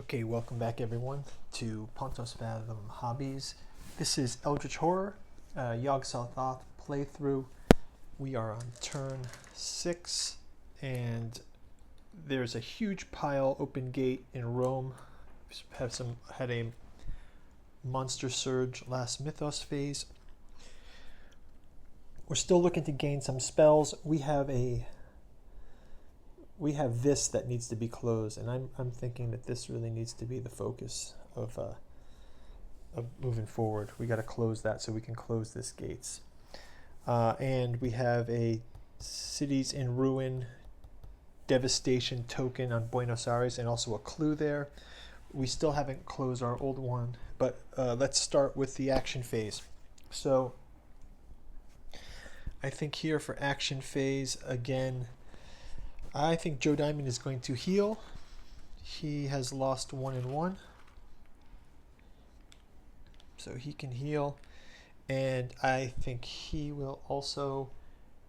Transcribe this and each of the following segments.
Okay, welcome back everyone to Pontos Fathom Hobbies. This is Eldritch Horror, yog-sothoth playthrough. We are on turn 6, and there's a huge pile open gate in Rome. Had a monster surge last Mythos Phase. We're still looking to gain some spells. We have this that needs to be closed, and I'm thinking that this really needs to be the focus of moving forward. We got to close that so we can close this gates. And we have a cities in ruin devastation token on Buenos Aires, and also a clue there. We still haven't closed our old one, but let's start with the action phase. So I think here for action phase, again, I think Joe Diamond is going to heal. He has lost 1 and 1. So he can heal. And I think he will also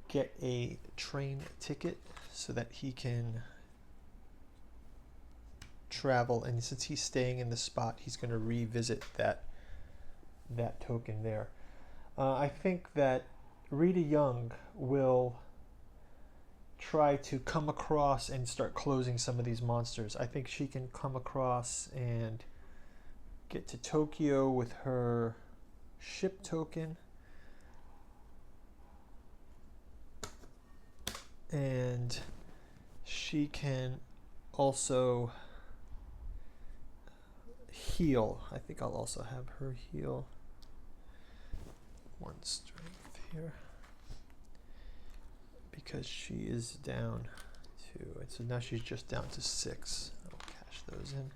get a train ticket so that he can travel. And since he's staying in the spot, he's going to revisit that token there. I think that Rita Young will try to come across and start closing some of these monsters. I think she can come across and get to Tokyo with her ship token. And she can also heal. I think I'll also have her heal 1 strength here, because she is down to, so now she's just down to 6. I'll cash those in.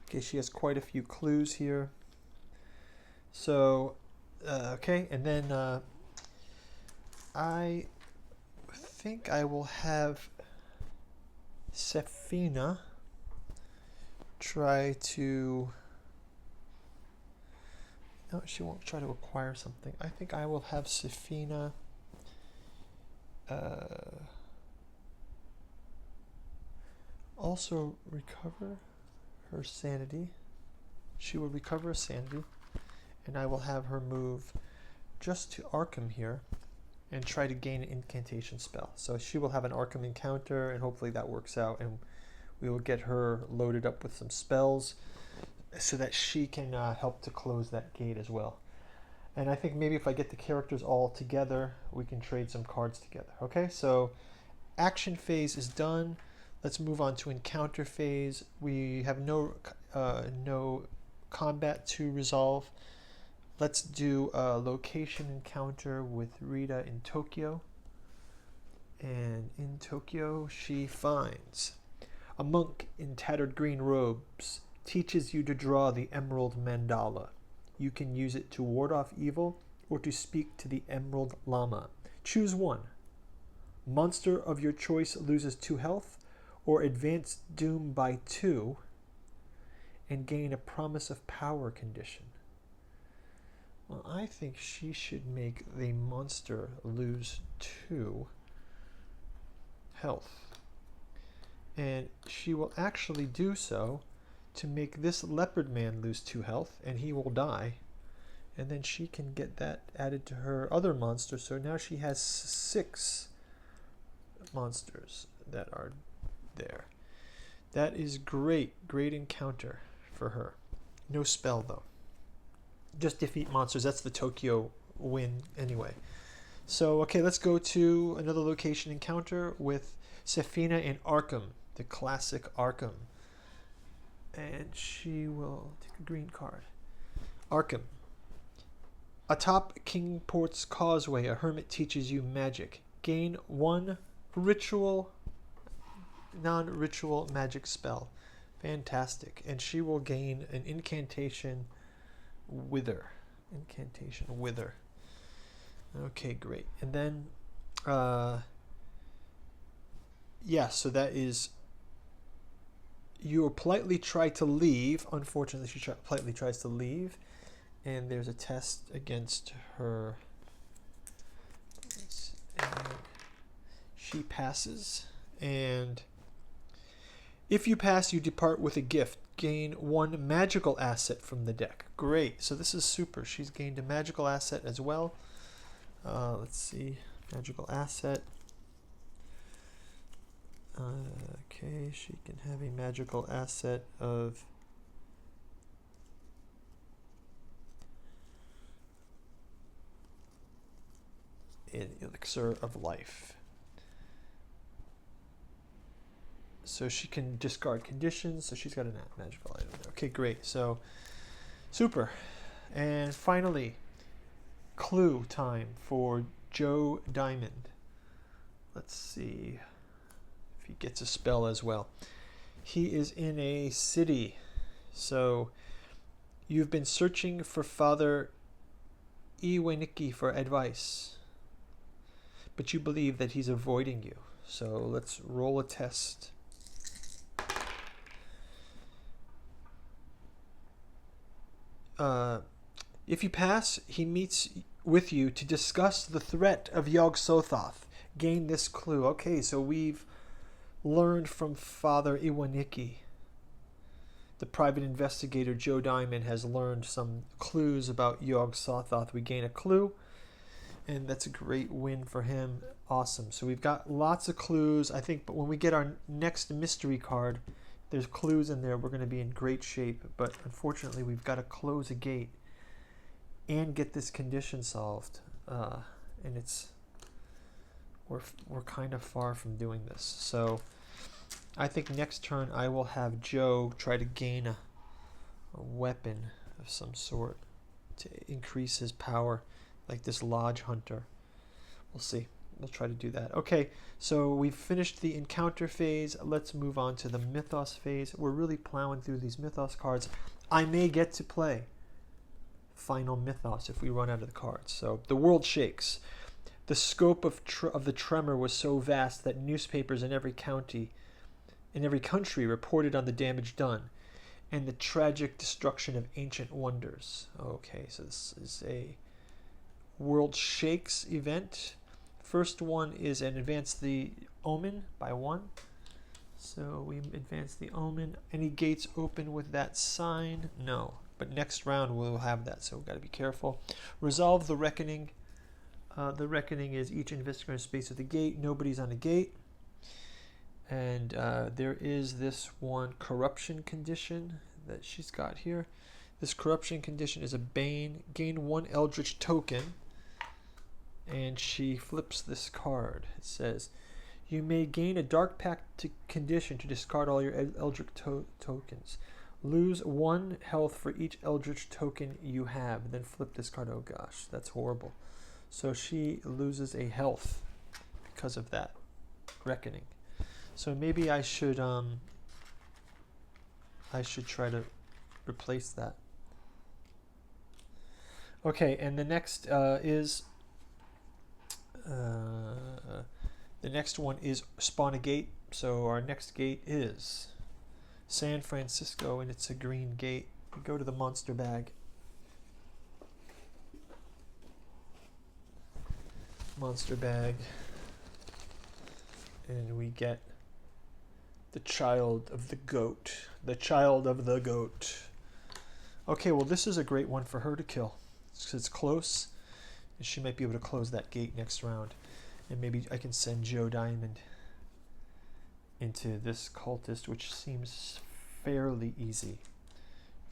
Okay, she has quite a few clues here. So, okay, and then I think I will have Sefina try to, no, she won't try to acquire something. I think I will have Sefina also recover her sanity. She will recover a sanity, and I will have her move just to Arkham here and try to gain an incantation spell. So she will have an Arkham encounter, and hopefully that works out, and we will get her loaded up with some spells so that she can help to close that gate as well. And I think maybe if I get the characters all together, we can trade some cards together. Okay, so action phase is done. Let's move on to encounter phase. We have no combat to resolve. Let's do a location encounter with Rita in Tokyo. And in Tokyo, she finds a monk in tattered green robes teaches you to draw the emerald mandala. You can use it to ward off evil or to speak to the Emerald Llama. Choose one. Monster of your choice loses 2 health, or advance doom by 2 and gain a promise of power condition. Well, I think she should make the monster lose 2 health. And she will actually do so to make this leopard man lose 2 health, and he will die. And then she can get that added to her other monster. So now she has 6 monsters that are there. That is great. Great encounter for her. No spell, though. Just defeat monsters. That's the Tokyo win anyway. So, okay, let's go to another location encounter with Sefina in Arkham, the classic Arkham. And she will take a green card. Arkham. Atop Kingport's Causeway, a hermit teaches you magic. Gain 1 non-ritual magic spell. Fantastic. And she will gain an incantation wither. Okay, great. And then, so that is, you will politely try to leave. Unfortunately, she politely tries to leave. And there's a test against her. And she passes. And If you pass, you depart with a gift. Gain 1 magical asset from the deck. Great. So this is super. She's gained a magical asset as well. Let's see. Magical asset. Okay, she can have a magical asset of an elixir of life. So she can discard conditions, so she's got a magical item. Okay, great. So, super. And finally, clue time for Joe Diamond. Let's see if he gets a spell as well. He is in a city. So, you've been searching for Father Iwaniki for advice, but you believe that he's avoiding you. So, let's roll a test. If you pass, he meets with you to discuss the threat of yog-sothoth. Gain this clue. Okay, so we've learned from Father Iwaniki. The private investigator Joe Diamond has learned some clues about yog-sothoth. We gain a clue, and that's a great win for him. Awesome. So we've got lots of clues, I think, but when we get our next mystery card, there's clues in there. We're going to be in great shape, but unfortunately we've got to close a gate and get this condition solved, and we're kind of far from doing this. So I think next turn I will have Joe try to gain a weapon of some sort to increase his power, like this Lodge Hunter. We'll see. We'll try to do that. Okay, so we've finished the encounter phase. Let's move on to the Mythos phase. We're really plowing through these Mythos cards. I may get to play final Mythos if we run out of the cards. So the world shakes. The scope of the tremor was so vast that newspapers in every country reported on the damage done and the tragic destruction of ancient wonders. Okay, so this is a world shakes event. First one is an advance the omen by 1. So we advance the omen. Any gates open with that sign? No. But next round we'll have that, so we've got to be careful. Resolve the reckoning. The reckoning is each investigator in space at the gate. Nobody's on a gate. And there is this one corruption condition that she's got here. This corruption condition is a bane. Gain 1 Eldritch token. And she flips this card. It says, you may gain a dark pact condition to discard all your Eldritch tokens. Lose 1 health for each Eldritch token you have. Then flip this card. Oh gosh, that's horrible. So she loses a health because of that reckoning. So maybe I should try to replace that. Okay, and the next is the next one is spawn a gate. So our next gate is San Francisco, and it's a green gate. We go to the monster bag. Monster bag. And we get the child of the goat. The child of the goat. Okay, well this is a great one for her to kill. It's close. And she might be able to close that gate next round. And maybe I can send Joe Diamond into this cultist, which seems fairly easy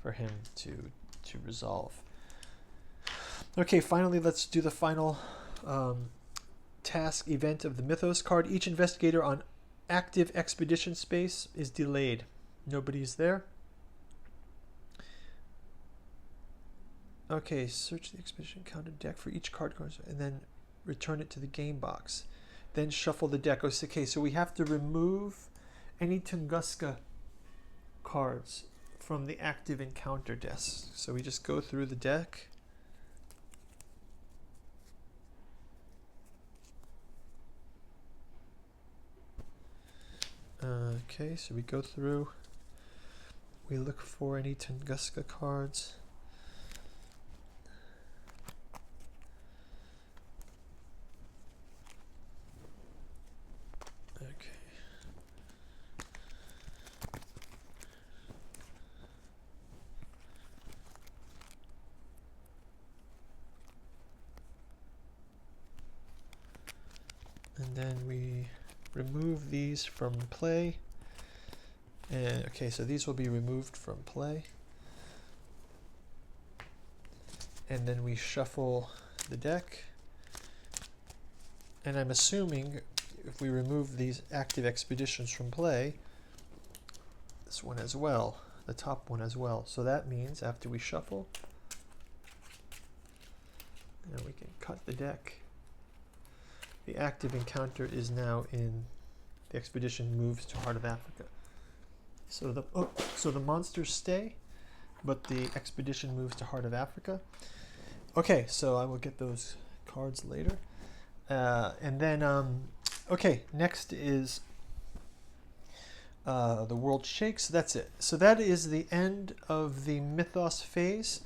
for him to resolve. Okay, finally let's do the final task event of the Mythos card. Each investigator on active expedition space is delayed. Nobody's there. Okay, search the expedition counter deck for each card and then return it to the game box. Then shuffle the deck. Okay, so we have to remove any Tunguska cards from the active encounter desk. So we just go through the deck. Okay, so we go through. We look for any Tunguska cards. then we remove these from play. And okay, so these will be removed from play. And then we shuffle the deck. And I'm assuming if we remove these active expeditions from play, this one as well, the top one as well. So that means after we shuffle, and we can cut the deck. The active encounter is now in the expedition moves to Heart of Africa. So the monsters stay, but the expedition moves to Heart of Africa. Okay, so I will get those cards later. And then, okay, next is the world shakes. That's it. So that is the end of the Mythos phase.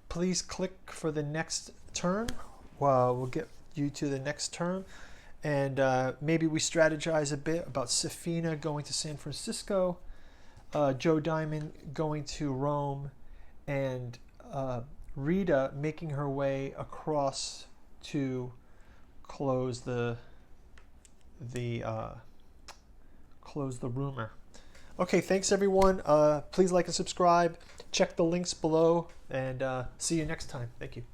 Please click for the next turn. We'll get you to the next turn. And maybe we strategize a bit about Safina going to San Francisco, Joe Diamond going to Rome, and Rita making her way across to close the rumor. Okay, thanks everyone. Please like and subscribe. Check the links below, and see you next time. Thank you.